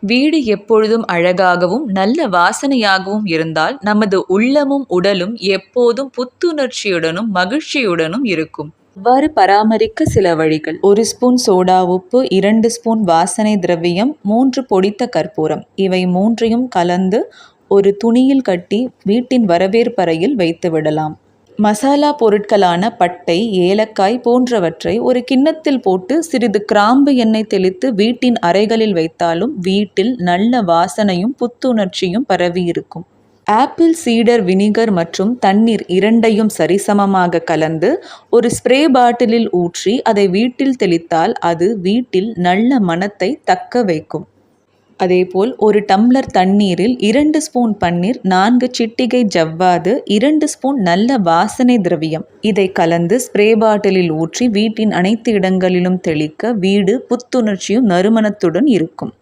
வீடு எப்பொழுதும் அழகாகவும் நல்ல வாசனையாகவும் இருந்தால் நமது உள்ளமும் உடலும் எப்போதும் புத்துணர்ச்சியுடனும் மகிழ்ச்சியுடனும் இருக்கும். இவ்வாறு பராமரிக்க சில வழிகள்: 1 ஸ்பூன் சோடா உப்பு, 2 ஸ்பூன் வாசனை திரவியம், 3 பொடித்த கற்பூரம். இவை மூன்றையும் கலந்து ஒரு துணியில் கட்டி வீட்டின் வரவேற்பறையில் வைத்து விடலாம். மசாலா பொருட்களான பட்டை, ஏலக்காய் போன்றவற்றை ஒரு கிண்ணத்தில் போட்டு சிறிது கிராம்பு எண்ணெய் தெளித்து வீட்டின் அறைகளில் வைத்தாலும் வீட்டில் நல்ல வாசனையும் புத்துணர்ச்சியும் பரவியிருக்கும். ஆப்பிள் சீடர் வினிகர் மற்றும் தண்ணீர் இரண்டையும் சரிசமமாக கலந்து ஒரு ஸ்ப்ரே பாட்டிலில் ஊற்றி அதை வீட்டில் தெளித்தால் அது வீட்டில் நல்ல மணத்தை தக்க வைக்கும். அதேபோல் 1 டம்ளர் தண்ணீரில் 2 ஸ்பூன் பன்னீர், 4 சிட்டிகை ஜவ்வாது, 2 ஸ்பூன் நல்ல வாசனை திரவியம் இதை கலந்து ஸ்ப்ரே பாட்டிலில் ஊற்றி வீட்டின் அனைத்து இடங்களிலும் தெளிக்க வீடு புத்துணர்ச்சியும் நறுமணத்துடன் இருக்கும்.